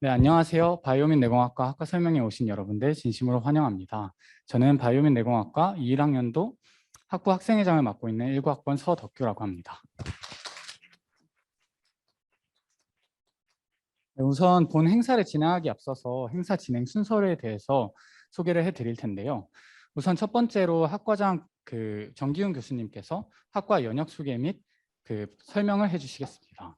네, 안녕하세요. 바이오민 내공학과 학과 설명에 오신 여러분들 진심으로 환영합니다. 저는 바이오민 내공학과 21학년도 학부 학생회장을 맡고 있는 19학번 서덕규라고 합니다. 네, 우선 본 행사를 진행하기 앞서서 행사 진행 순서에 대해서 소개를 해드릴 텐데요. 우선 첫 번째로 학과장 정기훈 교수님께서 학과 연역 소개 및 설명을 해주시겠습니다.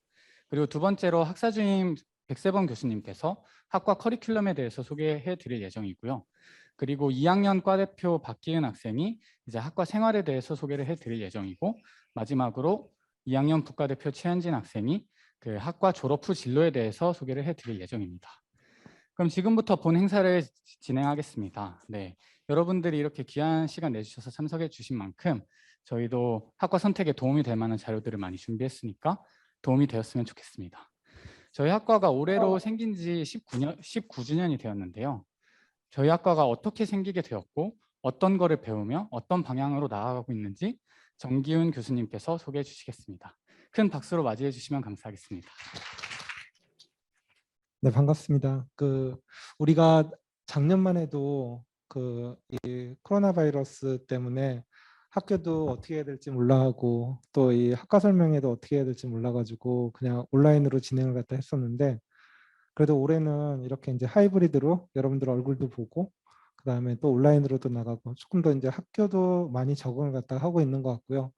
그리고 두 번째로 학사주임 백세범 교수님께서 학과 커리큘럼에 대해서 소개해 드릴 예정이고요. 그리고 2학년 과대표 박기은 학생이 이제 학과 생활에 대해서 소개를 해 드릴 예정이고, 마지막으로 2학년 부과대표 최현진 학생이 학과 졸업 후 진로에 대해서 소개를 해 드릴 예정입니다. 그럼 지금부터 본 행사를 진행하겠습니다. 네, 여러분들이 이렇게 귀한 시간 내주셔서 참석해 주신 만큼 저희도 학과 선택에 도움이 될 만한 자료들을 많이 준비했으니까 도움이 되었으면 좋겠습니다. 저희 학과가 올해로 생긴 지 19주년이 되었는데요. 저희 학과가 어떻게 생기게 되었고 어떤 거를 배우며 어떤 방향으로 나아가고 있는지 정기훈 교수님께서 소개해 주시겠습니다. 큰 박수로 맞이해 주시면 감사하겠습니다. 네, 반갑습니다. 우리가 작년만 해도 이 코로나 바이러스 때문에 학교도 어떻게 해야 될지 몰라하고 또 이 학과 설명회도 어떻게 해야 될지 몰라가지고 그냥 온라인으로 진행을 갖다 했었는데, 그래도 올해는 이렇게 이제 하이브리드로 여러분들 얼굴도 보고 그다음에 또 온라인으로도 나가고 조금 더 이제 학교도 많이 적응을 갖다 하고 있는 것 같고요.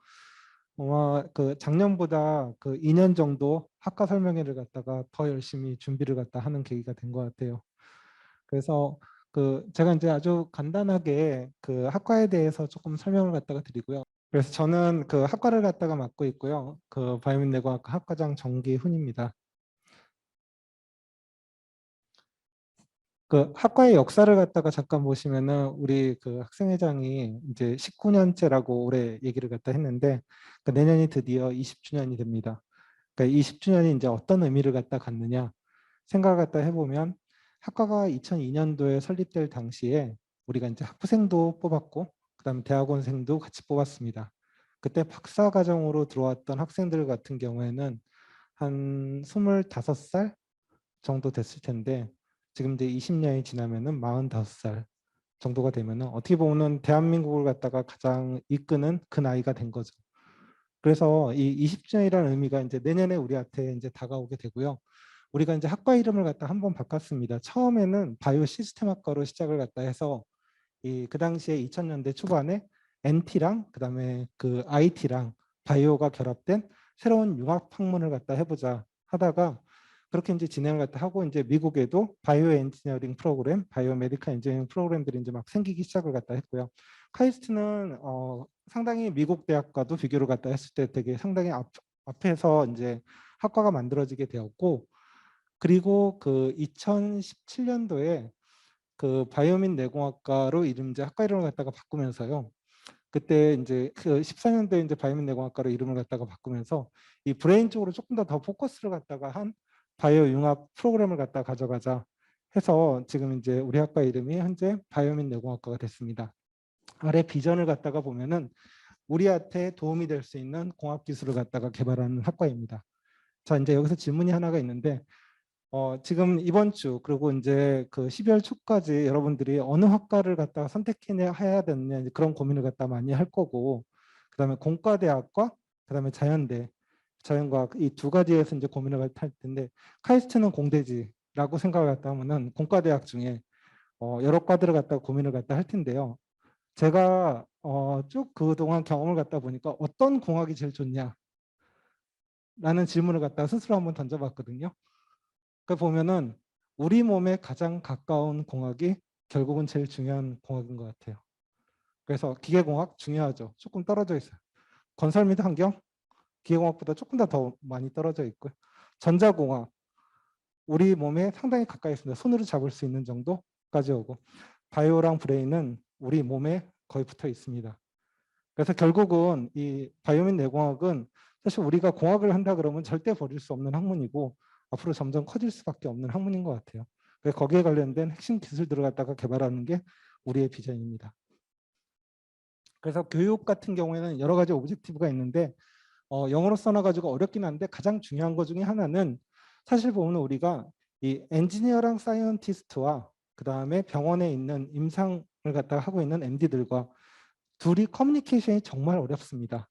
아마 작년보다 2년 정도 학과 설명회를 갖다가 더 열심히 준비를 갖다 하는 계기가 된 것 같아요. 그래서 제가 이제 아주 간단하게 학과에 대해서 조금 설명을 갖다가 드리고요. 그래서 저는 학과를 갖다가 맡고 있고요. 바이오민 내공학과 학과장 정기훈입니다. 학과의 역사를 갖다가 잠깐 보시면은 우리 학생회장이 이제 19년째라고 올해 얘기를 갖다 했는데, 내년이 드디어 20주년이 됩니다. 그러니까 20주년이 이제 어떤 의미를 갖다 갖느냐 생각을 갖다 해보면, 학과가 2002년도에 설립될 당시에 우리가 이제 학부생도 뽑았고 그다음에 대학원생도 같이 뽑았습니다. 그때 박사 과정으로 들어왔던 학생들 같은 경우에는 한 25살 정도 됐을 텐데, 지금 이제 20년이 지나면은 45살 정도가 되면은 어떻게 보면은 대한민국을 갖다가 가장 이끄는 그 나이가 된 거죠. 그래서 이 20주년이라는 의미가 이제 내년에 우리한테 이제 다가오게 되고요. 우리가 이제 학과 이름을 갖다 한번 바꿨습니다. 처음에는 바이오 시스템 학과로 시작을 갖다 해서 그 당시에 2000년대 초반에 NT랑 그다음에 IT랑 바이오가 결합된 새로운 융합 학문을 갖다 해보자 하다가 그렇게 이제 진행을 갖다 하고, 이제 미국에도 바이오 엔지니어링 프로그램, 바이오 메디컬 엔지니어링 프로그램들이 이제 막 생기기 시작을 갖다 했고요. 카이스트는 상당히 미국 대학과도 비교를 갖다 했을 때 되게 상당히 앞에서 이제 학과가 만들어지게 되었고, 그리고 2017년도에 바이오민 내공학과로 이름 이제 학과 이름을 갖다가 바꾸면서요. 그때 이제 14년도에 이제 바이오민 내공학과로 이름을 갖다가 바꾸면서 이 브레인 쪽으로 조금 더 포커스를 갖다가 한 바이오 융합 프로그램을 갖다가 가져가자 해서 지금 이제 우리 학과 이름이 현재 바이오민 내공학과가 됐습니다. 아래 비전을 갖다가 보면은 우리한테 도움이 될 수 있는 공학 기술을 갖다가 개발하는 학과입니다. 자, 이제 여기서 질문이 하나가 있는데, 지금 이번 주 그리고 이제 12월 초까지 여러분들이 어느 학과를 갖다가 선택해야 되느냐 그런 고민을 갖다 많이 할 거고, 그다음에 공과대학과 그다음에 자연대, 자연과학 이 두 가지에서 이제 고민을 갖다 할 텐데, 카이스트는 공대지라고 생각을 갖다 하면은 공과대학 중에 여러 과들을 갖다가 고민을 갖다 할 텐데요. 제가 쭉 그동안 경험을 갖다 보니까 어떤 공학이 제일 좋냐 라는 질문을 갖다가 스스로 한번 던져봤거든요. 그 보면은 우리 몸에 가장 가까운 공학이 결국은 제일 중요한 공학인 것 같아요. 그래서 기계공학 중요하죠. 조금 떨어져 있어요. 건설 및 환경, 기계공학보다 조금 더 많이 떨어져 있고요. 전자공학, 우리 몸에 상당히 가까이 있습니다. 손으로 잡을 수 있는 정도까지 오고, 바이오랑 브레인은 우리 몸에 거의 붙어 있습니다. 그래서 결국은 이 바이오민 내공학은 사실 우리가 공학을 한다 그러면 절대 버릴 수 없는 학문이고 앞으로 점점 커질 수밖에 없는 학문인 것 같아요. 그래서 거기에 관련된 핵심 기술들을 갖다가 개발하는 게 우리의 비전입니다. 그래서 교육 같은 경우에는 여러 가지 오브젝티브가 있는데 영어로 써놔가지고 어렵긴 한데, 가장 중요한 것 중에 하나는 사실 보면 우리가 이 엔지니어랑 사이언티스트와 그 다음에 병원에 있는 임상을 갖다가 하고 있는 MD들과 둘이 커뮤니케이션이 정말 어렵습니다.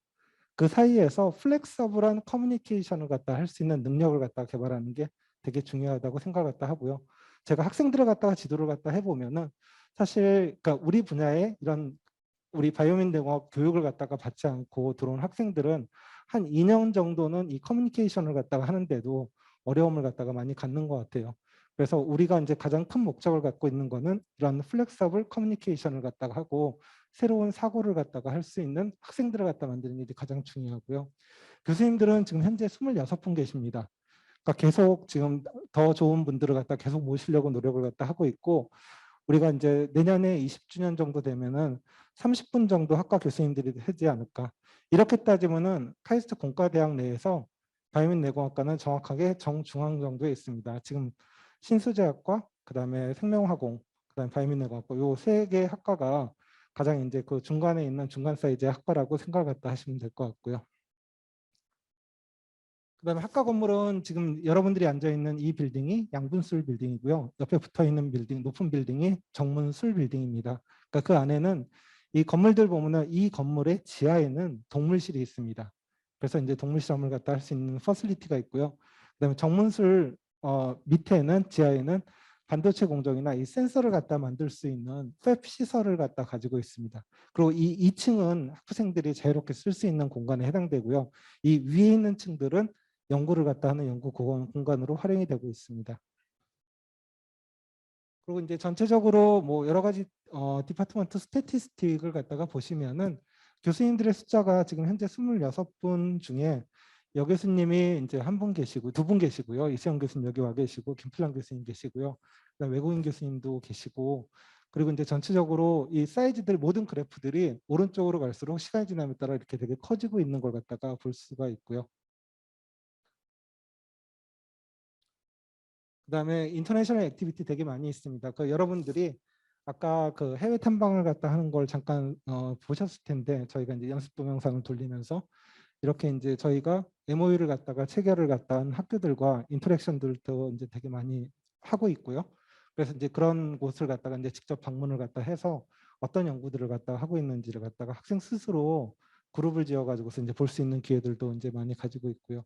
그 사이에서 플렉서블한 커뮤니케이션을 갖다 할 수 있는 능력을 갖다 개발하는 게 되게 중요하다고 생각을 갖다 하고요. 제가 학생들을 갖다가 지도를 갖다 해보면은 사실 그러니까 우리 분야에 이런 우리 바이오민 내공학 교육을 갖다가 받지 않고 들어온 학생들은 한 2년 정도는 이 커뮤니케이션을 갖다가 하는데도 어려움을 갖다가 많이 갖는 것 같아요. 그래서 우리가 이제 가장 큰 목적을 갖고 있는 거는 이런 플렉서블 커뮤니케이션을 갖다가 하고 새로운 사고를 갖다가 할 수 있는 학생들을 갖다 만드는 일이 가장 중요하고요. 교수님들은 지금 현재 26분 계십니다. 그러니까 계속 지금 더 좋은 분들을 갖다 계속 모시려고 노력을 갖다 하고 있고 우리가 이제 내년에 20주년 정도 되면은 30분 정도 학과 교수님들이 되지 않을까. 이렇게 따지면은 카이스트 공과대학 내에서 바이오민 내공학과는 정확하게 정중앙 정도에 있습니다. 지금 신수제학과, 그다음에 생명화공, 그다음에 바이오민 내공학과 요 세 개 학과가 가장 이제 그 중간에 있는 중간 사이즈의 학과라고 생각을 갖다 하시면 될 것 같고요. 그다음에 학과 건물은 지금 여러분들이 앉아 있는 이 빌딩이 양분술 빌딩이고요. 옆에 붙어 있는 빌딩, 높은 빌딩이 정문술 빌딩입니다. 그러니까 그 안에는 이 건물들 보면은 이 건물의 지하에는 동물실이 있습니다. 그래서 이제 동물 실험을 갖다 할 수 있는 퍼실리티가 있고요. 그다음에 정문술 밑에는 지하에는 반도체 공정이나 이 센서를 갖다 만들 수 있는 팹 시설을 갖다 가지고 있습니다. 그리고 이 2층은 학부생들이 자유롭게 쓸 수 있는 공간에 해당되고요. 이 위에 있는 층들은 연구를 갖다 하는 연구 공간으로 활용이 되고 있습니다. 그리고 이제 전체적으로 뭐 여러 가지 디파트먼트 스태티스틱을 갖다가 보시면은 교수님들의 숫자가 지금 현재 26분 중에 여 교수님이 이제 한 분 계시고 두 분 계시고요. 이수영 교수님 여기 와 계시고 김필랑 교수님 계시고요. 그다음 외국인 교수님도 계시고 그리고 이제 전체적으로 이 사이즈들 모든 그래프들이 오른쪽으로 갈수록 시간이 지남에 따라 이렇게 되게 커지고 있는 걸 갖다가 볼 수가 있고요. 그다음에 인터내셔널 액티비티 되게 많이 있습니다. 그 여러분들이 아까 그 해외 탐방을 갖다 하는 걸 잠깐 보셨을 텐데 저희가 이제 연습 동영상을 돌리면서 이렇게 이제 저희가 MOU를 갖다가 체결을 갖다 한 학교들과 인터랙션들도 이제 되게 많이 하고 있고요. 그래서 이제 그런 곳을 갖다가 이제 직접 방문을 갖다 해서 어떤 연구들을 갖다가 하고 있는지를 갖다가 학생 스스로 그룹을 지어 가지고서 이제 볼 수 있는 기회들도 이제 많이 가지고 있고요.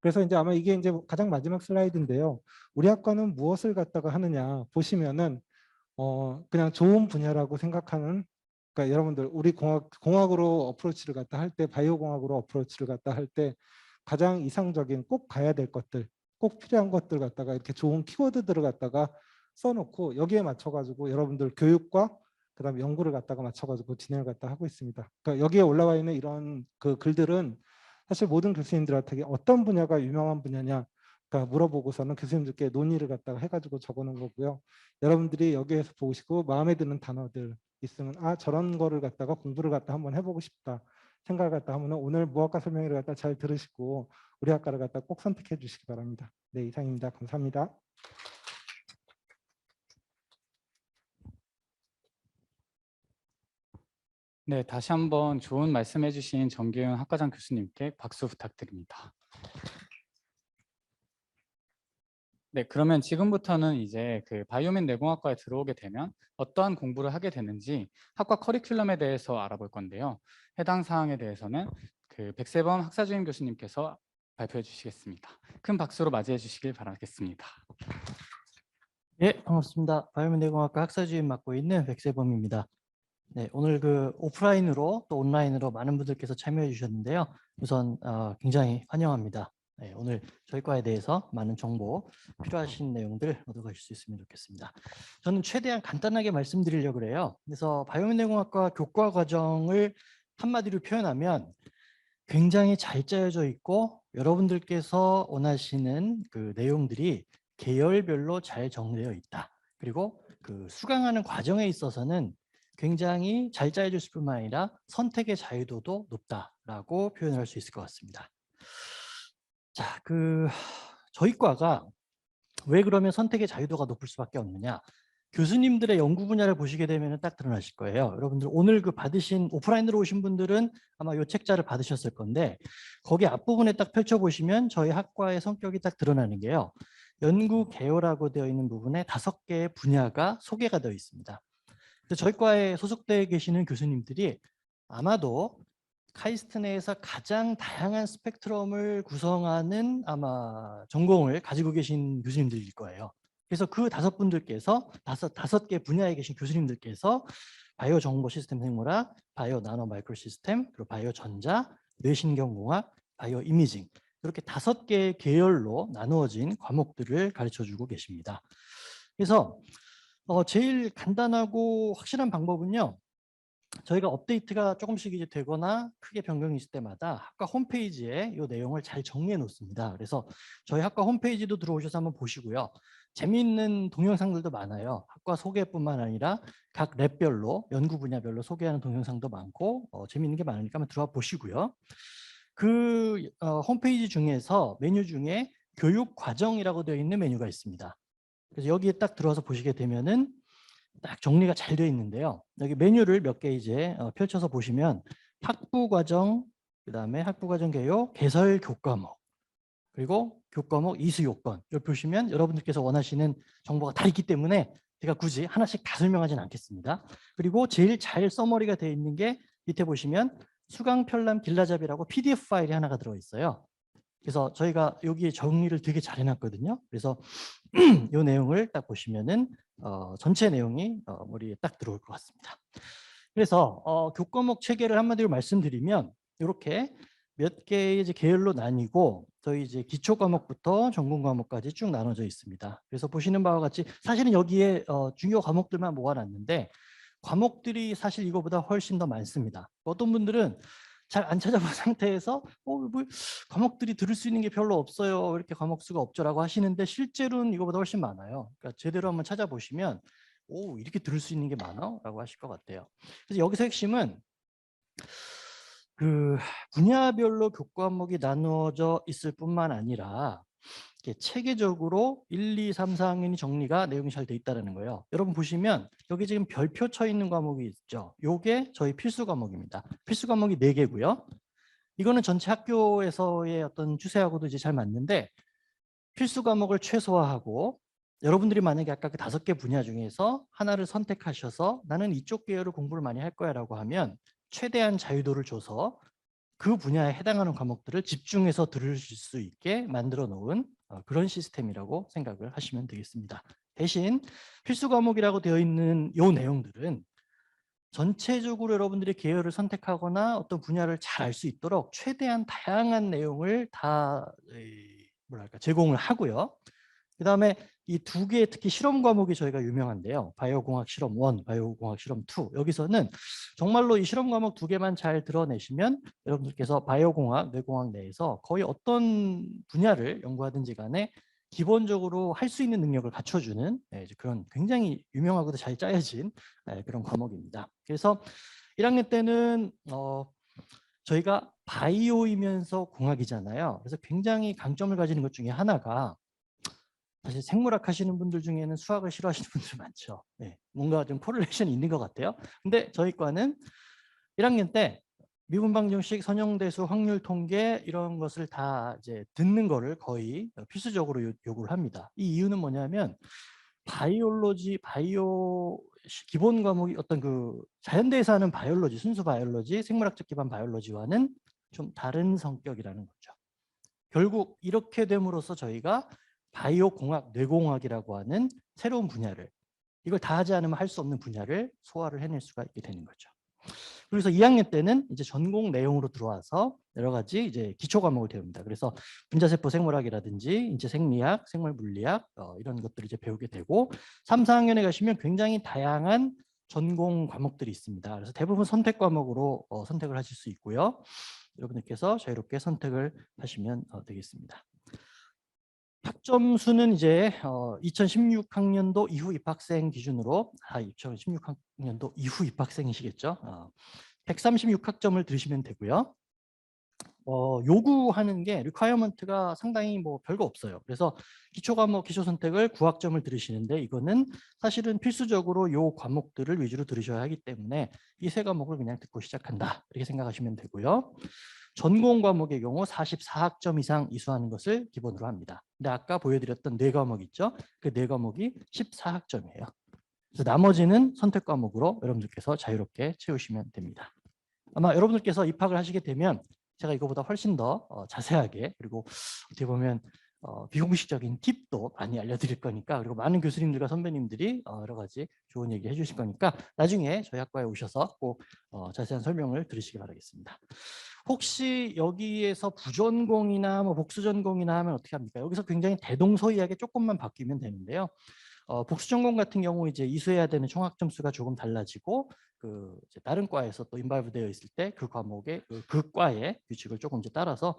그래서 이제 아마 이게 이제 가장 마지막 슬라이드인데요. 우리 학과는 무엇을 갖다가 하느냐 보시면은 그냥 좋은 분야라고 생각하는 그러니까 여러분들 우리 공학으로 어프로치를 갖다 할 때 바이오 공학으로 어프로치를 갖다 할 때 가장 이상적인 꼭 가야 될 것들, 꼭 필요한 것들 갖다가 이렇게 좋은 키워드들을 갖다가 써놓고 여기에 맞춰가지고 여러분들 교육과 그다음에 연구를 갖다가 맞춰가지고 진행을 갖다 하고 있습니다. 그러니까 여기에 올라와 있는 이런 그 글들은 사실 모든 교수님들한테 어떤 분야가 유명한 분야냐 그러니까 물어보고서는 교수님들께 논의를 갖다가 해가지고 적어놓은 거고요. 여러분들이 여기에서 보시고 마음에 드는 단어들 있으면 아 저런 거를 갖다가 공부를 갖다 한번 해보고 싶다 생각을 갖다 하면 오늘 무학과 설명회를 갖다 잘 들으시고 우리 학과를 갖다 꼭 선택해 주시기 바랍니다. 네 이상입니다. 감사합니다. 네, 다시 한번 좋은 말씀해 주신 정기훈 학과장 교수님께 박수 부탁드립니다. 네, 그러면 지금부터는 이제 그 바이오민 내공학과에 들어오게 되면 어떠한 공부를 하게 되는지 학과 커리큘럼에 대해서 알아볼 건데요. 해당 사항에 대해서는 그 백세범 학사주임 교수님께서 발표해 주시겠습니다. 큰 박수로 맞이해 주시길 바라겠습니다. 예, 반갑습니다. 바이오민 내공학과 학사주임 맡고 있는 백세범입니다. 네, 오늘 그 오프라인으로 또 온라인으로 많은 분들께서 참여해 주셨는데요. 우선 굉장히 환영합니다. 네, 오늘 저희 과에 대해서 많은 정보 필요하신 내용들 얻어가실 수 있으면 좋겠습니다. 저는 최대한 간단하게 말씀드리려고 그래요. 그래서 바이오민 내공학과 교과 과정을 한마디로 표현하면 굉장히 잘 짜여져 있고 여러분들께서 원하시는 그 내용들이 계열별로 잘 정리되어 있다. 그리고 그 수강하는 과정에 있어서는 굉장히 잘 짜여질 뿐만 아니라 선택의 자유도도 높다라고 표현을 할 수 있을 것 같습니다. 자, 저희 과가 왜 그러면 선택의 자유도가 높을 수밖에 없느냐? 교수님들의 연구 분야를 보시게 되면 딱 드러나실 거예요. 여러분들 오늘 그 받으신 오프라인으로 오신 분들은 아마 이 책자를 받으셨을 건데 거기 앞부분에 딱 펼쳐보시면 저희 학과의 성격이 딱 드러나는 게요. 연구 개요라고 되어 있는 부분에 5개의 분야가 소개가 되어 있습니다. 그래서 저희 과에 소속되어 계시는 교수님들이 아마도 카이스트 내에서 가장 다양한 스펙트럼을 구성하는 아마 전공을 가지고 계신 교수님들일 거예요. 그래서 그 5분들께서 다섯 개 분야에 계신 교수님들께서 바이오 정보 시스템 생물학, 바이오 나노 마이크로 시스템, 그리고 바이오 전자, 뇌신경공학, 바이오 이미징 이렇게 5개의 계열로 나누어진 과목들을 가르쳐 주고 계십니다. 그래서 제일 간단하고 확실한 방법은요. 저희가 업데이트가 조금씩 이제 되거나 크게 변경이 있을 때마다 학과 홈페이지에 이 내용을 잘 정리해 놓습니다. 그래서 저희 학과 홈페이지도 들어오셔서 한번 보시고요. 재미있는 동영상들도 많아요. 학과 소개뿐만 아니라 각 랩별로 연구 분야별로 소개하는 동영상도 많고 재미있는 게 많으니까 한번 들어와 보시고요. 그 홈페이지 중에서 메뉴 중에 교육 과정이라고 되어 있는 메뉴가 있습니다. 그래서 여기에 딱 들어와서 보시게 되면은 딱 정리가 잘 되어 있는데요. 여기 메뉴를 몇 개 이제 펼쳐서 보시면 학부 과정, 그다음에 학부 과정 개요, 개설 교과목, 그리고 교과목 이수 요건. 여기 보시면 여러분들께서 원하시는 정보가 다 있기 때문에 제가 굳이 하나씩 다 설명하지는 않겠습니다. 그리고 제일 잘 서머리가 되어 있는 게 밑에 보시면 수강 편람 길라잡이라고 PDF 파일이 하나가 들어 있어요. 그래서 저희가 여기에 정리를 되게 잘 해놨거든요. 그래서 이 내용을 딱 보시면은 전체 내용이 머리에 딱 들어올 것 같습니다. 그래서 교과목 체계를 한마디로 말씀드리면 이렇게 몇 개의 이제 계열로 나뉘고 저희 이제 기초 과목부터 전공 과목까지 쭉 나눠져 있습니다. 그래서 보시는 바와 같이 사실은 여기에 중요 과목들만 모아놨는데 과목들이 사실 이거보다 훨씬 더 많습니다. 어떤 분들은 잘 안 찾아본 상태에서 뭐 과목들이 들을 수 있는 게 별로 없어요. 이렇게 과목 수가 없죠라고 하시는데 실제로는 이거보다 훨씬 많아요. 그러니까 제대로 한번 찾아보시면 오 이렇게 들을 수 있는 게 많아? 라고 하실 것 같아요. 그래서 여기서 핵심은 그 분야별로 교과목이 나누어져 있을 뿐만 아니라 이렇게 체계적으로 1, 2, 3, 4학년이 정리가 내용이 잘 돼 있다는 거예요. 여러분 보시면 여기 지금 별표 쳐 있는 과목이 있죠. 요게 저희 필수 과목입니다. 필수 과목이 4개고요. 이거는 전체 학교에서의 어떤 추세하고도 이제 잘 맞는데 필수 과목을 최소화하고 여러분들이 만약에 아까 그 5개 분야 중에서 하나를 선택하셔서 나는 이쪽 계열을 공부를 많이 할 거야 라고 하면 최대한 자유도를 줘서 그 분야에 해당하는 과목들을 집중해서 들으실 수 있게 만들어 놓은 그런 시스템이라고 생각을 하시면 되겠습니다. 대신 필수 과목이라고 되어 있는 이 내용들은 전체적으로 여러분들이 계열을 선택하거나 어떤 분야를 잘 알 수 있도록 최대한 다양한 내용을 다 뭐랄까 제공을 하고요. 그다음에 이 2개 특히 실험 과목이 저희가 유명한데요. 바이오공학 실험 1, 바이오공학 실험 2. 여기서는 정말로 이 실험 과목 2개만 잘 드러내시면 여러분들께서 바이오공학, 뇌공학 내에서 거의 어떤 분야를 연구하든지 간에 기본적으로 할 수 있는 능력을 갖춰주는 그런 굉장히 유명하고도 잘 짜여진 그런 과목입니다. 그래서 1학년 때는 저희가 바이오이면서 공학이잖아요. 그래서 굉장히 강점을 가지는 것 중에 하나가 사실 생물학 하시는 분들 중에는 수학을 싫어하시는 분들 많죠. 네, 뭔가 좀 코릴레이션이 있는 것 같아요. 근데 저희 과는 1학년 때 미분 방정식, 선형대수, 확률 통계 이런 것을 다 이제 듣는 거를 거의 필수적으로 요구를 합니다. 이 이유는 뭐냐면 바이올로지, 바이오 기본 과목이 어떤 그 자연대에서 하는 바이올로지, 순수 바이올로지, 생물학적 기반 바이올로지와는 좀 다른 성격이라는 거죠. 결국 이렇게 됨으로써 저희가 바이오 공학, 뇌공학이라고 하는 새로운 분야를 이걸 다 하지 않으면 할 수 없는 분야를 소화를 해낼 수가 있게 되는 거죠. 그래서 2학년 때는 이제 전공 내용으로 들어와서 여러 가지 이제 기초 과목을 배웁니다. 그래서 분자세포 생물학이라든지 인체 생리학, 생물 물리학 이런 것들을 이제 배우게 되고 3, 4학년에 가시면 굉장히 다양한 전공 과목들이 있습니다. 그래서 대부분 선택 과목으로 선택을 하실 수 있고요. 여러분들께서 자유롭게 선택을 하시면 되겠습니다. 학점 수는 이제 2016학년도 이후 입학생 기준으로 2016학년도 이후 입학생이시겠죠. 136학점을 들으시면 되고요. 요구하는 게 리퀘어먼트가 상당히 뭐 별거 없어요. 그래서 기초 과목 기초 선택을 9학점을 들으시는데 이거는 사실은 필수적으로 요 과목들을 위주로 들으셔야 하기 때문에 이 세 과목을 그냥 듣고 시작한다 이렇게 생각하시면 되고요. 전공 과목의 경우 44학점 이상 이수하는 것을 기본으로 합니다. 근데 아까 보여드렸던 네 과목 있죠? 그 네 과목이 14학점이에요. 그래서 나머지는 선택 과목으로 여러분들께서 자유롭게 채우시면 됩니다. 아마 여러분들께서 입학을 하시게 되면 제가 이거보다 훨씬 더 자세하게 그리고 어떻게 보면 비공식적인 팁도 많이 알려드릴 거니까 그리고 많은 교수님들과 선배님들이 여러 가지 좋은 얘기 해주실 거니까 나중에 저희 학과에 오셔서 꼭 자세한 설명을 들으시기 바라겠습니다. 혹시 여기에서 부전공이나 뭐 복수전공이나 하면 어떻게 합니까? 여기서 굉장히 대동소이하게 조금만 바뀌면 되는데요. 복수전공 같은 경우 이제 이수해야 되는 총학 점수가 조금 달라지고 그 이제 다른 과에서 또 인발브 되어 있을 때 그 과목의 그 과의 규칙을 조금 이제 따라서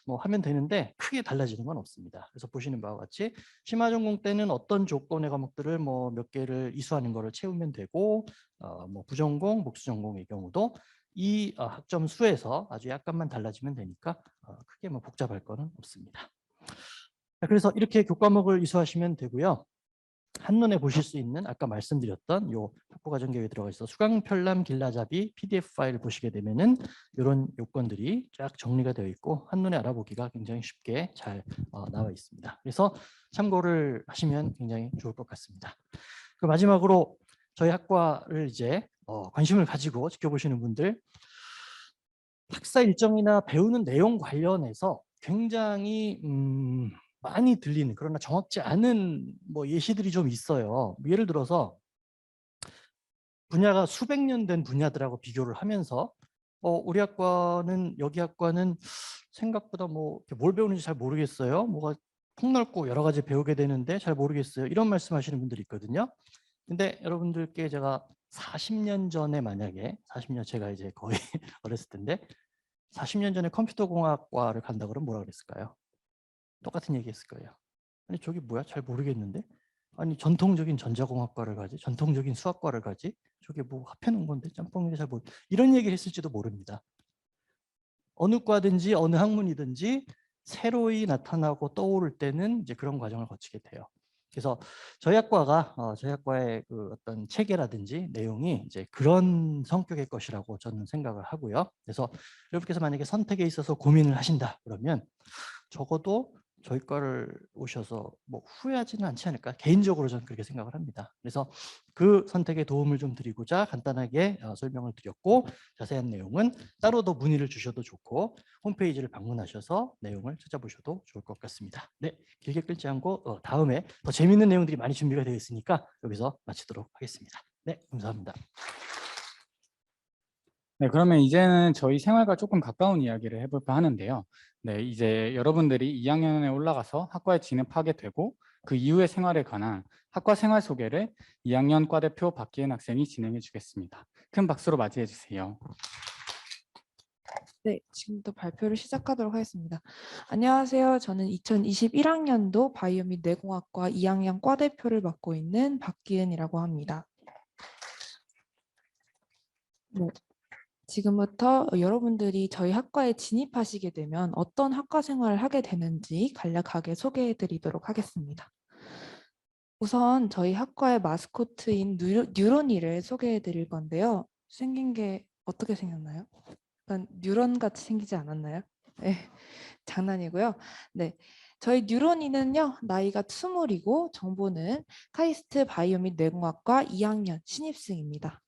뭐 하면 되는데 크게 달라지는 건 없습니다. 그래서 보시는 바와 같이 심화 전공 때는 어떤 조건의 과목들을 뭐 몇 개를 이수하는 거를 채우면 되고 뭐 부전공, 복수전공의 경우도 이 학점 수에서 아주 약간만 달라지면 되니까 크게 뭐 복잡할 거는 없습니다. 그래서 이렇게 교과목을 이수하시면 되고요. 한눈에 보실 수 있는 아까 말씀드렸던 요 학부과정 계획에 들어가 있어 수강편람 길라잡이 PDF 파일을 보시게 되면은 이런 요건들이 쫙 정리가 되어 있고 한눈에 알아보기가 굉장히 쉽게 잘 나와 있습니다. 그래서 참고를 하시면 굉장히 좋을 것 같습니다. 그 마지막으로 저희 학과를 이제 관심을 가지고 지켜보시는 분들 학사 일정이나 배우는 내용 관련해서 굉장히 많이 들리는 그러나 정확지 않은 뭐 예시들이 좀 있어요. 예를 들어서 분야가 수백 년 된 분야들하고 비교를 하면서 우리 학과는 여기 학과는 생각보다 뭐 뭘 배우는지 잘 모르겠어요. 뭐가 폭넓고 여러 가지 배우게 되는데 잘 모르겠어요. 이런 말씀하시는 분들이 있거든요. 근데 여러분들께 제가 40년 전에 만약에 40년 제가 이제 거의 어렸을 텐데 40년 전에 컴퓨터공학과를 간다 그러면 뭐라 그랬을까요? 똑같은 얘기 했을 거예요. 아니 저기 뭐야? 잘 모르겠는데? 아니 전통적인 전자공학과를 가지? 전통적인 수학과를 가지? 저게 뭐 합해놓은 건데 짬뽕이 잘 모르 이런 얘기를 했을지도 모릅니다. 어느 과든지 어느 학문이든지 새로이 나타나고 떠오를 때는 이제 그런 과정을 거치게 돼요. 그래서 저희 학과가 저희 학과의 그 어떤 체계라든지 내용이 이제 그런 성격의 것이라고 저는 생각을 하고요. 그래서 여러분께서 만약에 선택에 있어서 고민을 하신다 그러면 적어도 저희 과를 오셔서 뭐 후회하지는 않지 않을까 개인적으로 저는 그렇게 생각을 합니다. 그래서 그 선택에 도움을 좀 드리고자 간단하게 설명을 드렸고 자세한 내용은 따로 더 문의를 주셔도 좋고 홈페이지를 방문하셔서 내용을 찾아보셔도 좋을 것 같습니다. 네, 길게 끌지 않고 다음에 더 재미있는 내용들이 많이 준비가 되어 있으니까 여기서 마치도록 하겠습니다. 네, 감사합니다. 네, 그러면 이제는 저희 생활과 조금 가까운 이야기를 해볼까 하는데요. 네, 이제 여러분들이 2학년에 올라가서 학과에 진입하게 되고 그 이후의 생활에 관한 학과 생활 소개를 2학년 과대표 박기은 학생이 진행해 주겠습니다. 큰 박수로 맞이해 주세요. 네, 지금부터 발표를 시작하도록 하겠습니다. 안녕하세요. 저는 2021학년도 바이오 및 뇌공학과 2학년 과대표를 맡고 있는 박기은이라고 합니다. 네, 지금부터 여러분들이 저희 학과에 진입하시게 되면 어떤 학과 생활을 하게 되는지 간략하게 소개해 드리도록 하겠습니다. 우선 저희 학과의 마스코트인 뉴런이를 소개해 드릴 건데요. 생긴 게 어떻게 생겼나요? 약간 뉴런 같이 생기지 않았나요? 네, 장난이고요. 네, 저희 뉴런이는요 나이가 20이고 정보는 카이스트 바이오 및 뇌공학과 2학년 신입생입니다.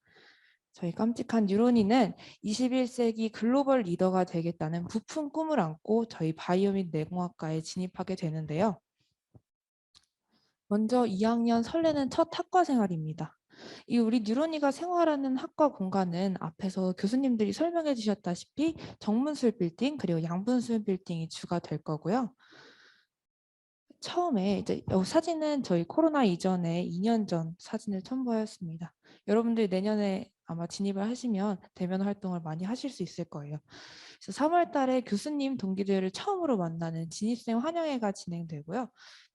저희 깜찍한 뉴런이는 21세기 글로벌 리더가 되겠다는 부푼 꿈을 안고 저희 바이오 및 뇌공학과에 진입하게 되는데요. 먼저 2학년 설레는 첫 학과 생활입니다. 이 우리 뉴런이가 생활하는 학과 공간은 앞에서 교수님들이 설명해 주셨다시피 정문술 빌딩 그리고 양분술 빌딩이 주가 될 거고요. 처음에 이제 사진은 저희 코로나 이전에 2년 전 사진을 첨부하였습니다. 여러분들이 내년에 아마 진입을 하시면 대면 활동을 많이 하실 수 있을 거예요. 그래서 3월 달에 교수님 동기들을 처음으로 만나는 진입생 환영회가 진행되고요.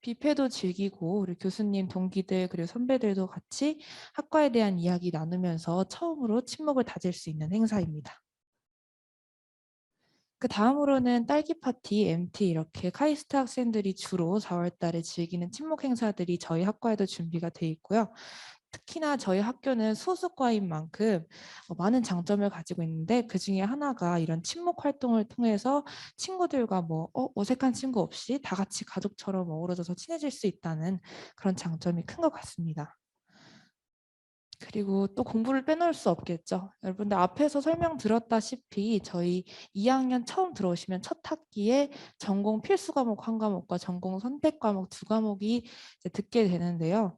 뷔페도 즐기고 우리 교수님 동기들 그리고 선배들도 같이 학과에 대한 이야기 나누면서 처음으로 친목을 다질 수 있는 행사입니다. 그 다음으로는 딸기 파티, MT 이렇게 카이스트 학생들이 주로 4월 달에 즐기는 친목 행사들이 저희 학과에도 준비가 돼 있고요. 특히나 저희 학교는 소수과인 만큼 많은 장점을 가지고 있는데 그중에 하나가 이런 친목 활동을 통해서 친구들과 뭐 어색한 친구 없이 다 같이 가족처럼 어우러져서 친해질 수 있다는 그런 장점이 큰 것 같습니다. 그리고 또 공부를 빼놓을 수 없겠죠. 여러분들 앞에서 설명드렸다시피 저희 2학년 처음 들어오시면 첫 학기에 전공 필수 과목 한 과목과 전공 선택 과목 두 과목이 이제 듣게 되는데요.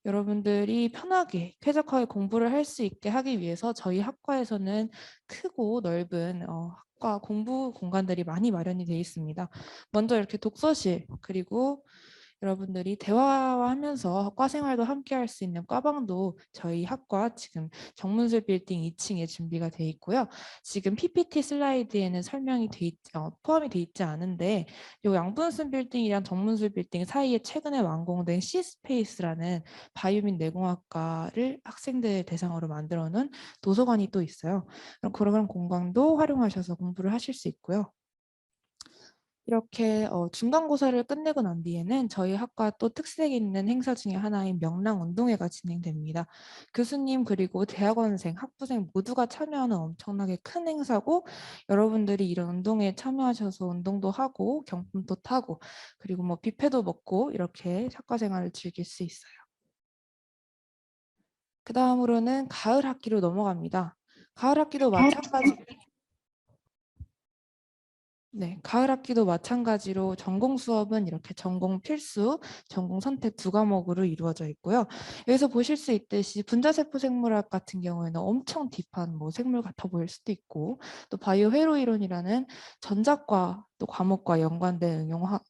여러분들이 편하게 쾌적하게 공부를 할 수 있게 하기 위해서 저희 학과에서는 크고 넓은 학과 공부 공간들이 많이 마련이 되어 있습니다. 먼저 이렇게 독서실 그리고 여러분들이 대화하면서 과 생활도 함께 할 수 있는 과방도 저희 학과 지금 정문술 빌딩 2층에 준비가 돼 있고요. 지금 PPT 슬라이드에는 포함이 돼 있지 않은데 이 양분순 빌딩이랑 정문술 빌딩 사이에 최근에 완공된 C스페이스라는 바이오 및 내공학과를 학생들 대상으로 만들어 놓은 도서관이 또 있어요. 그런 공간도 활용하셔서 공부를 하실 수 있고요. 이렇게 중간고사를 끝내고 난 뒤에는 저희 학과 또 특색 있는 행사 중에 하나인 명랑운동회가 진행됩니다. 교수님 그리고 대학원생, 학부생 모두가 참여하는 엄청나게 큰 행사고 여러분들이 이런 운동회에 참여하셔서 운동도 하고 경품도 타고 그리고 뭐 뷔페도 먹고 이렇게 학과 생활을 즐길 수 있어요. 그 다음으로는 가을 학기로 넘어갑니다. 가을 학기도 가을 학기도 마찬가지로 전공 수업은 이렇게 전공 필수, 전공 선택 두 과목으로 이루어져 있고요. 여기서 보실 수 있듯이 분자세포 생물학 같은 경우에는 엄청 딥한 뭐 생물 같아 보일 수도 있고 또 바이오 회로 이론이라는 전자과 또 과목과 연관된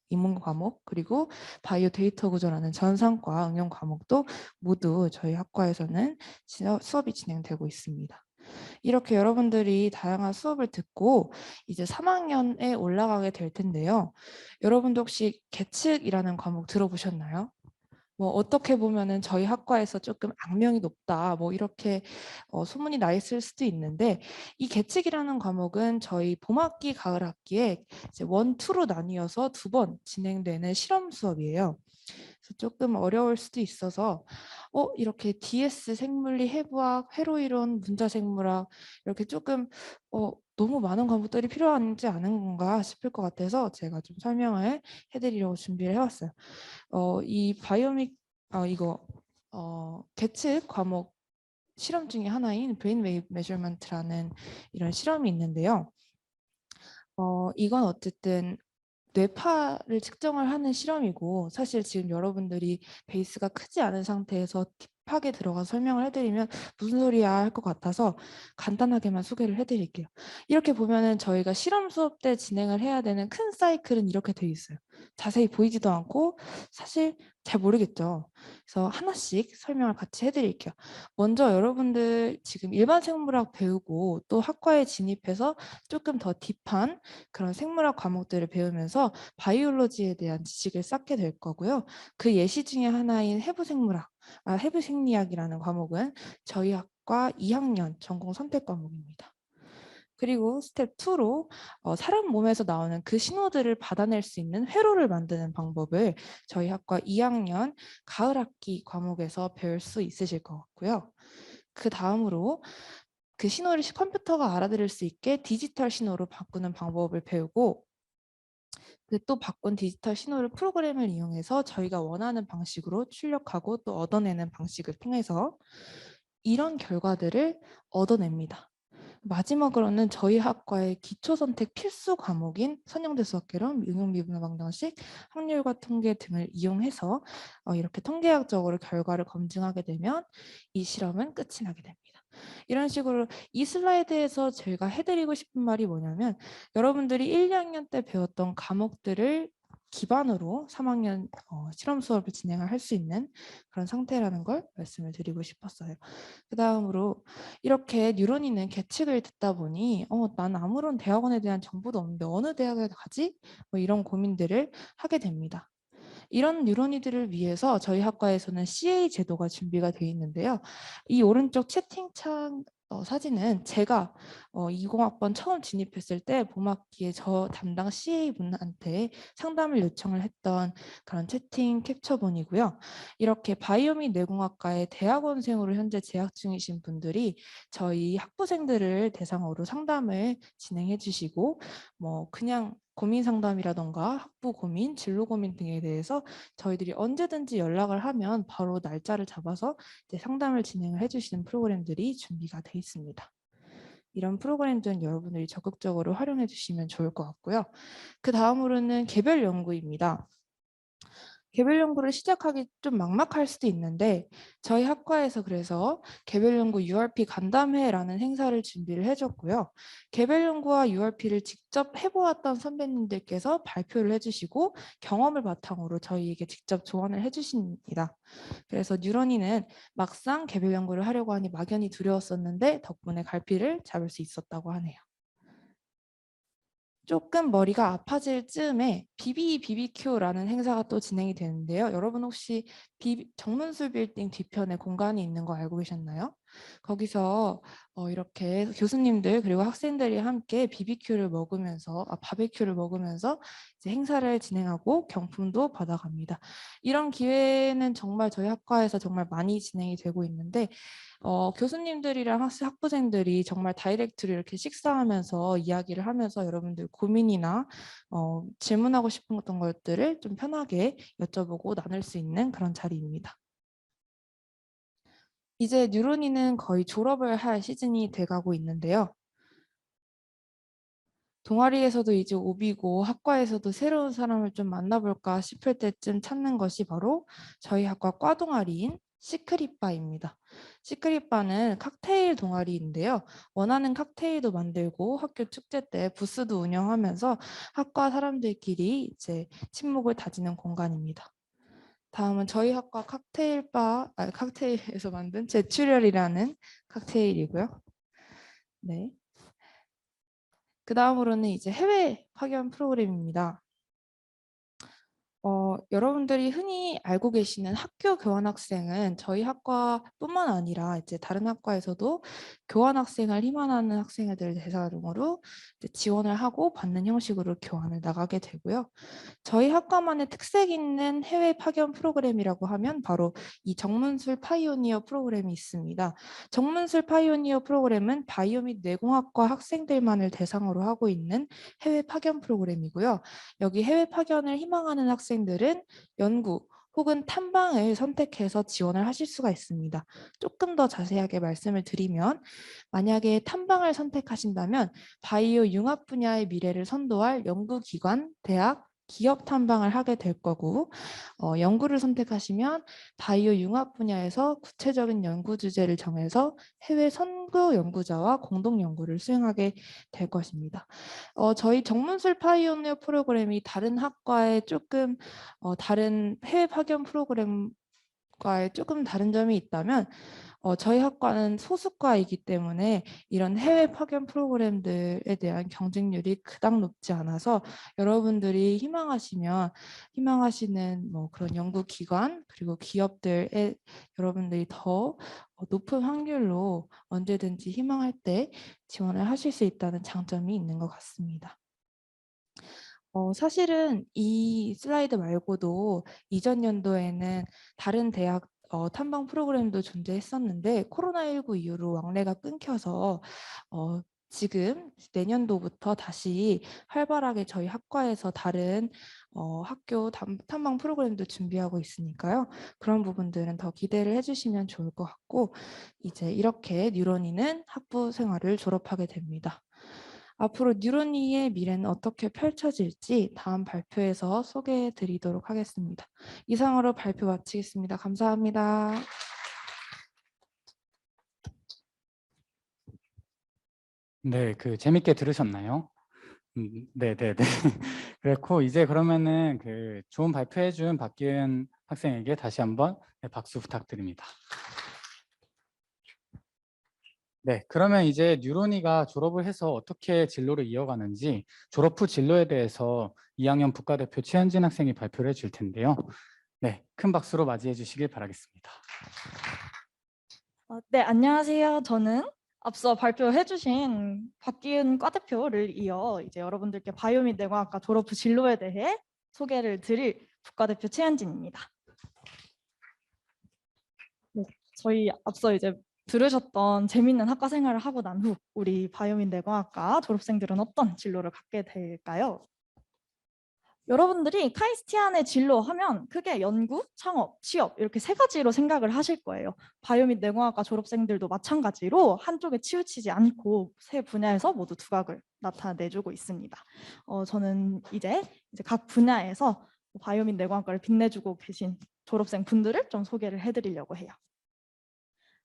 인문 과목 그리고 바이오 데이터 구조라는 전산과 응용 과목도 모두 저희 학과에서는 수업이 진행되고 있습니다. 이렇게 여러분들이 다양한 수업을 듣고 이제 3학년에 올라가게 될 텐데요. 여러분도 혹시 계측이라는 과목 들어보셨나요? 뭐 어떻게 보면은 저희 학과에서 조금 악명이 높다 뭐 이렇게 소문이 나 있을 수도 있는데 이 계측이라는 과목은 저희 봄학기 가을학기에 이제 1, 2로 나뉘어서 2번 진행되는 실험 수업이에요. 그래서 조금 어려울 수도 있어서 이렇게 DS 생물리 해부학, 회로이론, 문자생물학 이렇게 조금 너무 많은 과목들이 필요하지 않은 건가 싶을 것 같아서 제가 좀 설명을 해드리려고 준비를 해왔어요. 이 바이오믹 이거 계측 과목 실험 중에 하나인 브레인 웨이브 메저먼트라는 이런 실험이 있는데요. 이건 어쨌든 뇌파를 측정을 하는 실험이고 사실 지금 여러분들이 베이스가 크지 않은 상태에서 딥하게 들어가서 설명을 해드리면 무슨 소리야 할 것 같아서 간단하게만 소개를 해드릴게요. 이렇게 보면은 저희가 실험 수업 때 진행을 해야 되는 큰 사이클은 이렇게 돼 있어요. 자세히 보이지도 않고 사실 잘 모르겠죠. 그래서 하나씩 설명을 같이 해드릴게요. 먼저 여러분들 지금 일반 생물학 배우고 또 학과에 진입해서 조금 더 딥한 그런 생물학 과목들을 배우면서 바이올로지에 대한 지식을 쌓게 될 거고요. 그 예시 중에 하나인 해부생리학이라는 과목은 저희 학과 2학년 전공 선택 과목입니다. 그리고 스텝 2로 사람 몸에서 나오는 그 신호들을 받아낼 수 있는 회로를 만드는 방법을 저희 학과 2학년 가을 학기 과목에서 배울 수 있으실 것 같고요. 그 다음으로 그 신호를 컴퓨터가 알아들을 수 있게 디지털 신호로 바꾸는 방법을 배우고 그 또 바꾼 디지털 신호를 프로그램을 이용해서 저희가 원하는 방식으로 출력하고 또 얻어내는 방식을 통해서 이런 결과들을 얻어냅니다. 마지막으로는 저희 학과의 기초선택 필수 과목인 선형대 수학개론, 응용미분 방정식, 확률과 통계 등을 이용해서 이렇게 통계학적으로 결과를 검증하게 되면 이 실험은 끝이 나게 됩니다. 이런 식으로 이 슬라이드에서 제가 해드리고 싶은 말이 뭐냐면 여러분들이 1, 2학년 때 배웠던 과목들을 기반으로 3학년 실험 수업을 진행을 할 수 있는 그런 상태라는 걸 말씀을 드리고 싶었어요. 그 다음으로 이렇게 뉴런이는 계측을 듣다 보니 난 아무런 대학원에 대한 정보도 없는데 어느 대학에 가지? 뭐 이런 고민들을 하게 됩니다. 이런 뉴런이들을 위해서 저희 학과에서는 CA 제도가 준비가 되어 있는데요. 이 오른쪽 채팅창 사진은 제가 20학번 처음 진입했을 때 봄학기에 저 담당 CA 분한테 상담을 요청을 했던 그런 채팅 캡처본이고요. 이렇게 바이오 및 뇌공학과의 대학원생으로 현재 재학 중이신 분들이 저희 학부생들을 대상으로 상담을 진행해 주시고 뭐 그냥 고민 상담이라던가 학부 고민, 진로 고민 등에 대해서 저희들이 언제든지 연락을 하면 바로 날짜를 잡아서 이제 상담을 진행을 해주시는 프로그램들이 준비가 돼 있습니다. 이런 프로그램들은 여러분들이 적극적으로 활용해 주시면 좋을 것 같고요. 그 다음으로는 개별 연구입니다. 개별 연구를 시작하기 좀 막막할 수도 있는데 저희 학과에서 그래서 개별 연구 URP 간담회라는 행사를 준비를 해줬고요. 개별 연구와 URP를 직접 해보았던 선배님들께서 발표를 해주시고 경험을 바탕으로 저희에게 직접 조언을 해주십니다. 그래서 뉴런이는 막상 개별 연구를 하려고 하니 막연히 두려웠었는데 덕분에 갈피를 잡을 수 있었다고 하네요. 조금 머리가 아파질 즈음에 BBQ라는 행사가 또 진행이 되는데요. 여러분 혹시 정문술 빌딩 뒤편에 공간이 있는 거 알고 계셨나요? 거기서 이렇게 교수님들 그리고 학생들이 함께 BBQ를 먹으면서 바베큐를 먹으면서 이제 행사를 진행하고 경품도 받아갑니다. 이런 기회는 정말 저희 학과에서 정말 많이 진행이 되고 있는데 교수님들이랑 학부생들이 정말 다이렉트로 이렇게 식사하면서 이야기를 하면서 여러분들 고민이나 질문하고 싶은 어떤 것들을 좀 편하게 여쭤보고 나눌 수 있는 그런 자리입니다. 이제 뉴런이는 거의 졸업을 할 시즌이 돼가고 있는데요. 동아리에서도 이제 오비고 학과에서도 새로운 사람을 좀 만나볼까 싶을 때쯤 찾는 것이 바로 저희 학과 과동아리인 시크릿바입니다. 시크릿바는 칵테일 동아리인데요. 원하는 칵테일도 만들고 학교 축제 때 부스도 운영하면서 학과 사람들끼리 이제 친목을 다지는 공간입니다. 다음은 저희 학과 칵테일에서 만든 제출혈이라는 칵테일이고요. 네. 그 다음으로는 이제 해외 파견 프로그램입니다. 여러분들이 흔히 알고 계시는 학교 교환학생은 저희 학과뿐만 아니라 이제 다른 학과에서도 교환학생을 희망하는 학생들 대상으로 지원을 하고 받는 형식으로 교환을 나가게 되고요. 저희 학과만의 특색 있는 해외 파견 프로그램이라고 하면 바로 이 정문술 파이오니어 프로그램이 있습니다. 정문술 파이오니어 프로그램은 바이오 및 뇌공학과 학생들만을 대상으로 하고 있는 해외 파견 프로그램이고요. 여기 해외 파견을 희망하는 학생들은 연구 혹은 탐방을 선택해서 지원을 하실 수가 있습니다. 조금 더 자세하게 말씀을 드리면 만약에 탐방을 선택하신다면 바이오 융합 분야의 미래를 선도할 연구기관, 대학, 기업 탐방을 하게 될 거고 연구를 선택하시면 바이오 융합 분야에서 구체적인 연구 주제를 정해서 해외 선교 연구자와 공동 연구를 수행하게 될 것입니다. 저희 정문술 파이오니어 프로그램이 다른 학과에 조금 다른 해외 파견 프로그램과의 조금 다른 점이 있다면 저희 학과는 소수과이기 때문에 이런 해외 파견 프로그램들에 대한 경쟁률이 그닥 높지 않아서 여러분들이 희망하시는 뭐 그런 연구기관 그리고 기업들에 여러분들이 더 높은 확률로 언제든지 희망할 때 지원을 하실 수 있다는 장점이 있는 것 같습니다. 사실은 이 슬라이드 말고도 이전 연도에는 다른 대학 탐방 프로그램도 존재했었는데 코로나19 이후로 왕래가 끊겨서 지금 내년도부터 다시 활발하게 저희 학과에서 다른 학교 탐방 프로그램도 준비하고 있으니까요. 그런 부분들은 더 기대를 해주시면 좋을 것 같고 이제 이렇게 뉴런이는 학부 생활을 졸업하게 됩니다. 앞으로 뉴런이의 미래는 어떻게 펼쳐질지 다음 발표에서 소개해 드리도록 하겠습니다. 이상으로 발표 마치겠습니다. 감사합니다. 네, 재밌게 들으셨나요? 네네네. 그렇고 이제 그러면은 좋은 발표해준 박기은 학생에게 다시 한번 박수 부탁드립니다. 네, 그러면 이제 뉴런이가 졸업을 해서 어떻게 진로를 이어가는지 졸업 후 진로에 대해서 2학년 부과대표 최현진 학생이 발표를 해줄 텐데요. 네, 큰 박수로 맞이해 주시길 바라겠습니다. 네, 안녕하세요. 저는 앞서 발표해주신 박기은 과대표를 이어 이제 여러분들께 바이오 및 뇌과학과 졸업 후 진로에 대해 소개를 드릴 부과대표 최현진입니다. 네, 저희 앞서 이제 들으셨던 재밌는 학과 생활을 하고 난 후 우리 바이오 및 뇌과학과 졸업생들은 어떤 진로를 갖게 될까요? 여러분들이 카이스티안의 진로 하면 크게 연구, 창업, 취업 이렇게 세 가지로 생각을 하실 거예요. 바이오 및 뇌공학과 졸업생들도 마찬가지로 한쪽에 치우치지 않고 세 분야에서 모두 두각을 나타내주고 있습니다. 저는 이제 각 분야에서 바이오 및 뇌공학과를 빛내주고 계신 졸업생 분들을 좀 소개를 해드리려고 해요.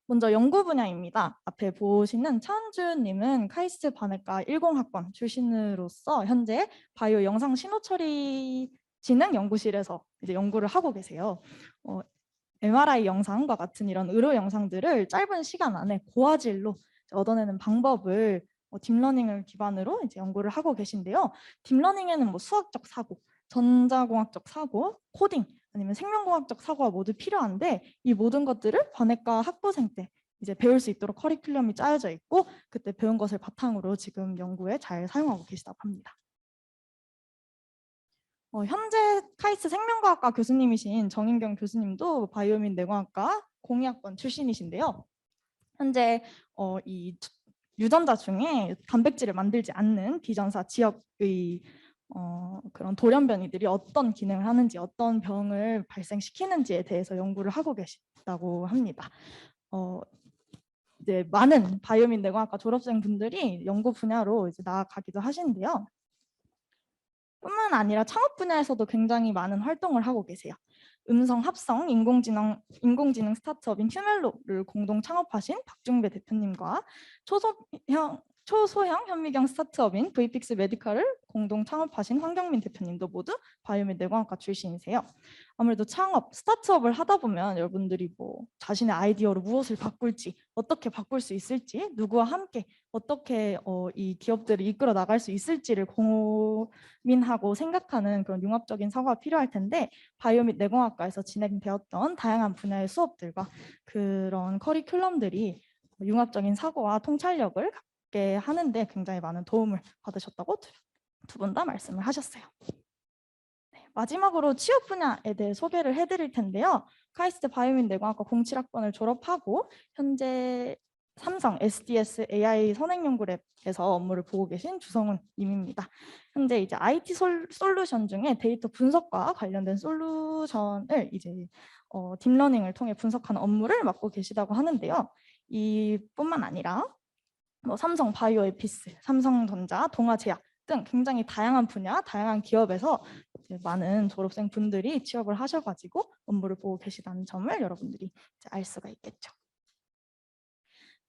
먼저 연구 분야입니다. 앞에 보시는 차은주님은 카이스트 반외과 10학번 출신으로서 현재 바이오 영상 신호 처리 진흥 연구실에서 이제 연구를 하고 계세요. MRI 영상과 같은 이런 의료 영상들을 짧은 시간 안에 고화질로 얻어내는 방법을 딥러닝을 기반으로 이제 연구를 하고 계신데요. 딥러닝에는 뭐 수학적 사고, 전자공학적 사고, 코딩 아니면 생명공학적 사고가 모두 필요한데 이 모든 것들을 반외과 학부생 때 이제 배울 수 있도록 커리큘럼이 짜여져 있고 그때 배운 것을 바탕으로 지금 연구에 잘 사용하고 계시다고 합니다. 현재 카이스트 생명과학과 교수님이신 정인경 교수님도 바이오 및 뇌과학과 02학번 출신이신데요. 현재 이 유전자 중에 단백질을 만들지 않는 비전사 지역의 그런 돌연변이들이 어떤 기능을 하는지 어떤 병을 발생시키는지에 대해서 연구를 하고 계시다고 합니다. 이제 많은 바이오 및 뇌과학과 졸업생 분들이 연구 분야로 이제 나아가기도 하시는데요. 뿐만 아니라 창업 분야에서도 굉장히 많은 활동을 하고 계세요. 음성 합성 인공지능 스타트업인 휴멜로를 공동 창업하신 박중배 대표님과 초소형 현미경 스타트업인 브이픽스 메디컬을 공동 창업하신 황경민 대표님도 모두 바이오 및 뇌과학과 출신이세요. 아무래도 창업, 스타트업을 하다 보면 여러분들이 뭐 자신의 아이디어로 무엇을 바꿀지, 어떻게 바꿀 수 있을지, 누구와 함께 어떻게 이 기업들을 이끌어 나갈 수 있을지를 고민하고 생각하는 그런 융합적인 사고가 필요할 텐데 바이오 및 뇌공학과에서 진행되었던 다양한 분야의 수업들과 그런 커리큘럼들이 융합적인 사고와 통찰력을 갖게 하는데 굉장히 많은 도움을 받으셨다고 두 분 다 말씀을 하셨어요. 네, 마지막으로 취업 분야에 대해 소개를 해드릴 텐데요. 카이스트 바이오 및 뇌공학과 07학번을 졸업하고 현재 삼성 SDS AI 선행연구랩에서 업무를 보고 계신 주성훈 님입니다. 현재 이제 IT 솔루션 중에 데이터 분석과 관련된 솔루션을 이제 딥러닝을 통해 분석하는 업무를 맡고 계시다고 하는데요. 이뿐만 아니라 뭐 삼성 바이오에피스, 삼성전자, 동아제약 등 굉장히 다양한 분야, 다양한 기업에서 이제 많은 졸업생 분들이 취업을 하셔가지고 업무를 보고 계시다는 점을 여러분들이 이제 알 수가 있겠죠.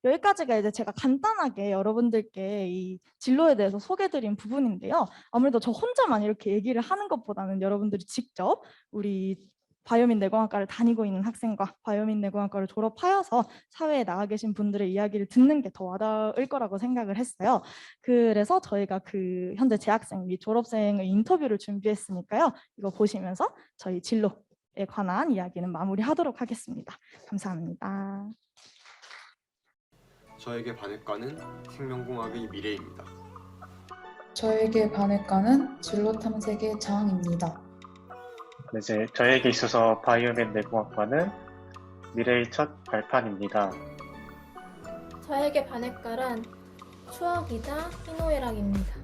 여기까지가 이제 제가 간단하게 여러분들께 이 진로에 대해서 소개드린 부분인데요. 아무래도 저 혼자만 이렇게 얘기를 하는 것보다는 여러분들이 직접 우리 바이오 및 뇌공학과를 다니고 있는 학생과 바이오 및 뇌공학과를 졸업하여서 사회에 나가 계신 분들의 이야기를 듣는 게 더 와닿을 거라고 생각을 했어요. 그래서 저희가 그 현재 재학생 및 졸업생의 인터뷰를 준비했으니까요. 이거 보시면서 저희 진로에 관한 이야기는 마무리하도록 하겠습니다. 감사합니다. 저에게 반외과는 생명공학의 미래입니다. 저에게 반외과는 진로 탐색의 장입니다. 이제 저에게 있어서 바이오 및 뇌공학과는 미래의 첫 발판입니다. 저에게 반외과란 추억이자 희노애락입니다.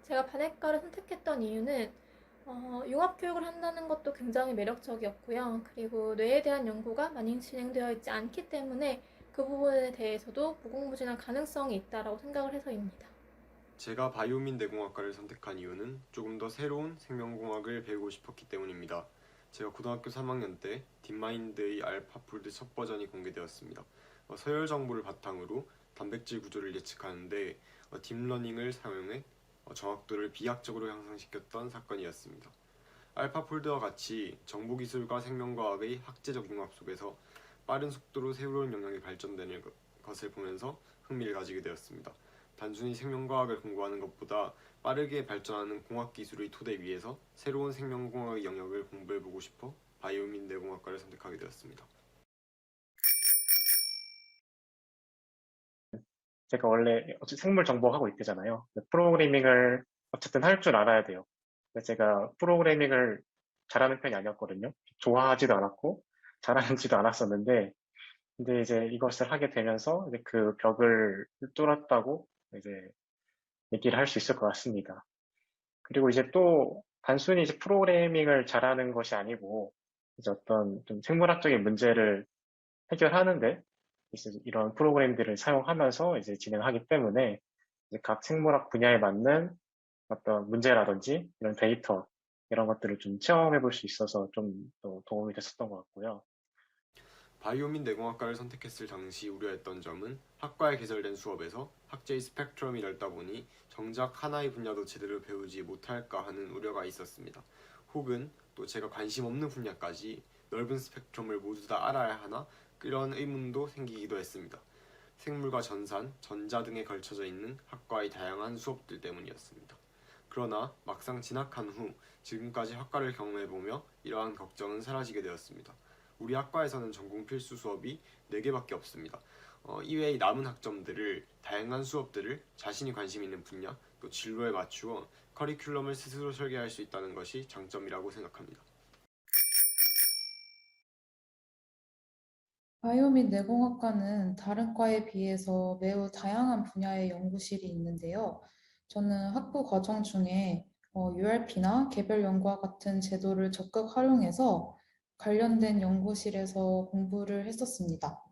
제가 반외과를 선택했던 이유는 융합교육을 한다는 것도 굉장히 매력적이었고요. 그리고 뇌에 대한 연구가 많이 진행되어 있지 않기 때문에 그 부분에 대해서도 무궁무진한 가능성이 있다고 생각을 해서입니다. 제가 바이오 및 뇌공학과를 선택한 이유는 조금 더 새로운 생명공학을 배우고 싶었기 때문입니다. 제가 고등학교 3학년 때 딥마인드의 알파폴드 첫 버전이 공개되었습니다. 서열 정보를 바탕으로 단백질 구조를 예측하는데 딥러닝을 사용해 정확도를 비약적으로 향상시켰던 사건이었습니다. 알파폴드와 같이 정보기술과 생명과학의 학제적 융합 속에서 빠른 속도로 새로운 영역이 발전되는 것을 보면서 흥미를 가지게 되었습니다. 단순히 생명과학을 공부하는 것보다 빠르게 발전하는 공학기술의 토대 위에서 새로운 생명공학의 영역을 공부해보고 싶어 바이오 및 내공학과를 선택하게 되었습니다. 제가 원래 생물 정보하고 있대잖아요. 프로그래밍을 어쨌든 할 줄 알아야 돼요. 근데 제가 프로그래밍을 잘하는 편이 아니었거든요. 좋아하지도 않았고 잘하지도 않았었는데, 근데 이제 이것을 하게 되면서 이제 그 벽을 뚫었다고 이제 얘기를 할 수 있을 것 같습니다. 그리고 이제 또 단순히 이제 프로그래밍을 잘하는 것이 아니고 이제 어떤 좀 생물학적인 문제를 해결하는데 이제 이런 프로그램들을 사용하면서 이제 진행하기 때문에 이제 각 생물학 분야에 맞는 어떤 문제라든지 이런 데이터 이런 것들을 좀 체험해 볼 수 있어서 좀 더 도움이 됐었던 것 같고요. 바이오 및 내공학과를 선택했을 당시 우려했던 점은 학과에 개설된 수업에서 학제의 스펙트럼이 넓다 보니 정작 하나의 분야도 제대로 배우지 못할까 하는 우려가 있었습니다. 혹은 또 제가 관심 없는 분야까지 넓은 스펙트럼을 모두 다 알아야 하나 그런 의문도 생기기도 했습니다. 생물과 전산, 전자 등에 걸쳐져 있는 학과의 다양한 수업들 때문이었습니다. 그러나 막상 진학한 후 지금까지 학과를 경험해보며 이러한 걱정은 사라지게 되었습니다. 우리 학과에서는 전공 필수 수업이 4개밖에 없습니다. 이외의 남은 학점들을 다양한 수업들을 자신이 관심 있는 분야 또 진로에 맞추어 커리큘럼을 스스로 설계할 수 있다는 것이 장점이라고 생각합니다. 바이오 및 내공학과는 다른 과에 비해서 매우 다양한 분야의 연구실이 있는데요. 저는 학부 과정 중에 URP나 개별 연구와 같은 제도를 적극 활용해서 관련된 연구실에서 공부를 했었습니다.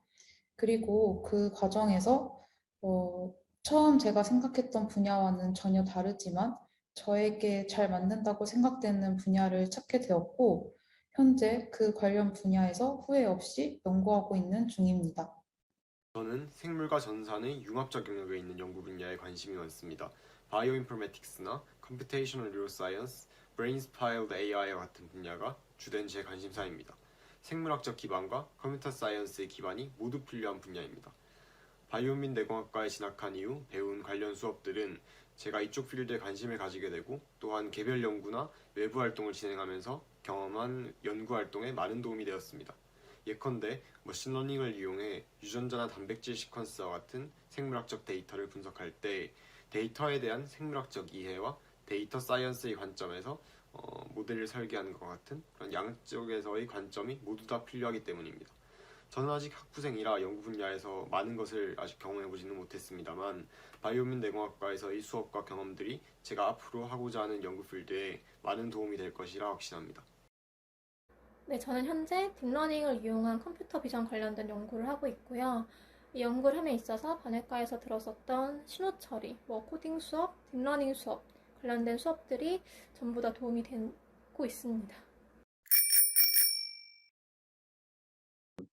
그리고 그 과정에서 처음 제가 생각했던 분야와는 전혀 다르지만 저에게 잘 맞는다고 생각되는 분야를 찾게 되었고, 현재 그 관련 분야에서 후회 없이 연구하고 있는 중입니다. 저는 생물과 전산의 융합적 영역에 있는 연구 분야에 관심이 많습니다. 바이오인포메틱스나 컴퓨테이셔널 뉴로사이언스, 브레인스파일드 AI와 같은 분야가 주된 제 관심사입니다. 생물학적 기반과 컴퓨터 사이언스의 기반이 모두 필요한 분야입니다. 바이오 및 내공학과에 진학한 이후 배운 관련 수업들은 제가 이쪽 필드에 관심을 가지게 되고 또한 개별 연구나 외부 활동을 진행하면서 경험한 연구 활동에 많은 도움이 되었습니다. 예컨대 머신러닝을 이용해 유전자나 단백질 시퀀스와 같은 생물학적 데이터를 분석할 때 데이터에 대한 생물학적 이해와 데이터 사이언스의 관점에서 모델을 설계하는 것 같은 그런 양쪽에서의 관점이 모두 다 필요하기 때문입니다. 저는 아직 학부생이라 연구 분야에서 많은 것을 아직 경험해보지는 못했습니다만 바이오 및 내공학과에서의 수업과 경험들이 제가 앞으로 하고자 하는 연구 필드에 많은 도움이 될 것이라 확신합니다. 네, 저는 현재 딥러닝을 이용한 컴퓨터 비전 관련된 연구를 하고 있고요. 이 연구를 함에 있어서 반외과에서 들었었던 신호 처리, 코딩 수업, 딥러닝 수업 관련된 수업들이 전부 다 도움이 되고 있습니다.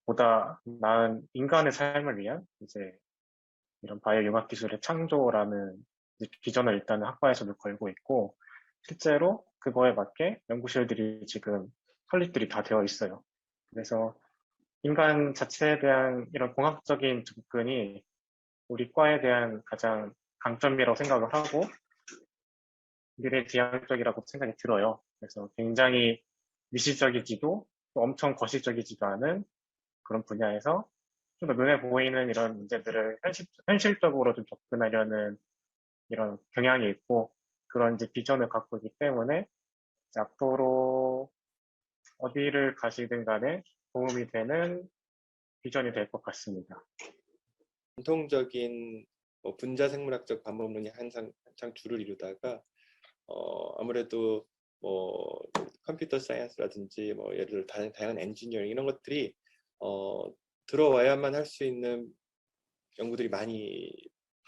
보다 나은 인간의 삶을 위한 이제 이런 바이오 융합 기술의 창조라는 이제 비전을 일단 학과에서도 걸고 있고, 실제로 그거에 맞게 연구실들이 지금 설립들이 다 되어 있어요. 그래서 인간 자체에 대한 이런 공학적인 접근이 우리 과에 대한 가장 강점이라고 생각을 하고 미래지향적이라고 생각이 들어요. 그래서 굉장히 미시적이지도 또 엄청 거시적이지도 않은 그런 분야에서 좀 더 눈에 보이는 이런 문제들을 현실적으로 좀 접근하려는 이런 경향이 있고 그런 이제 비전을 갖고 있기 때문에 이제 앞으로 어디를 가시든 간에 도움이 되는 비전이 될 것 같습니다. 전통적인 분자 생물학적 방법론이 한창 주를 이루다가 아무래도 컴퓨터 사이언스라든지 예를 들어 다양한 엔지니어링 이런 것들이 들어와야만 할 수 있는 연구들이 많이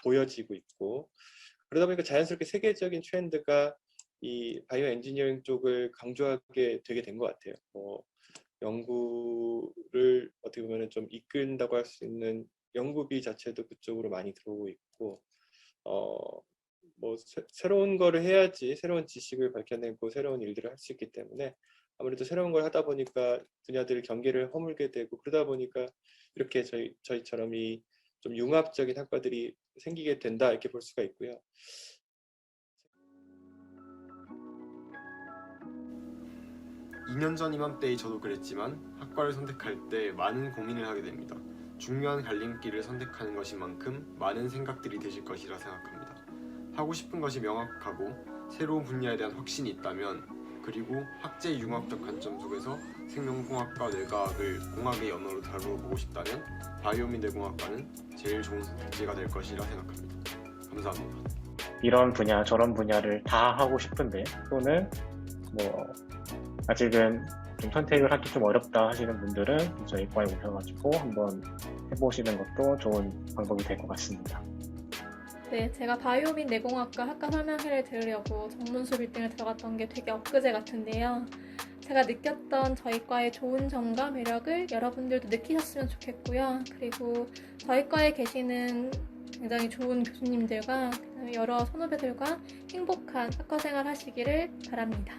보여지고 있고, 그러다 보니까 자연스럽게 세계적인 트렌드가 이 바이오 엔지니어링 쪽을 강조하게 되게 된 것 같아요. 연구를 어떻게 보면 좀 이끈다고 할 수 있는 연구비 자체도 그쪽으로 많이 들어오고 있고, 새로운 거를 해야지 새로운 지식을 밝혀내고 새로운 일들을 할 수 있기 때문에 아무래도 새로운 걸 하다 보니까 분야들 경계를 허물게 되고, 그러다 보니까 이렇게 저희처럼 이 좀 융합적인 학과들이 생기게 된다 이렇게 볼 수가 있고요. 이 년 전 이맘때의 저도 그랬지만 학과를 선택할 때 많은 고민을 하게 됩니다. 중요한 갈림길을 선택하는 것인 만큼 많은 생각들이 드실 것이라 생각합니다. 하고 싶은 것이 명확하고 새로운 분야에 대한 확신이 있다면, 그리고 학제의 융합적 관점 속에서 생명공학과 뇌과학을 공학의 언어로 다루어보고 싶다면 바이오 및 뇌공학과는 제일 좋은 선택지가 될 것이라 생각합니다. 감사합니다. 이런 분야 저런 분야를 다 하고 싶은데 또는 뭐 아직은 좀 선택을 하기 좀 어렵다 하시는 분들은 저희 과에 오셔가지고 한번 해보시는 것도 좋은 방법이 될 것 같습니다. 네, 제가 바이오 및 내공학과 학과 설명회를 들으려고 정문수 빌딩을 들어갔던 게 되게 엊그제 같은데요. 제가 느꼈던 저희 과의 좋은 점과 매력을 여러분들도 느끼셨으면 좋겠고요. 그리고 저희 과에 계시는 굉장히 좋은 교수님들과 여러 선후배들과 행복한 학과 생활 하시기를 바랍니다.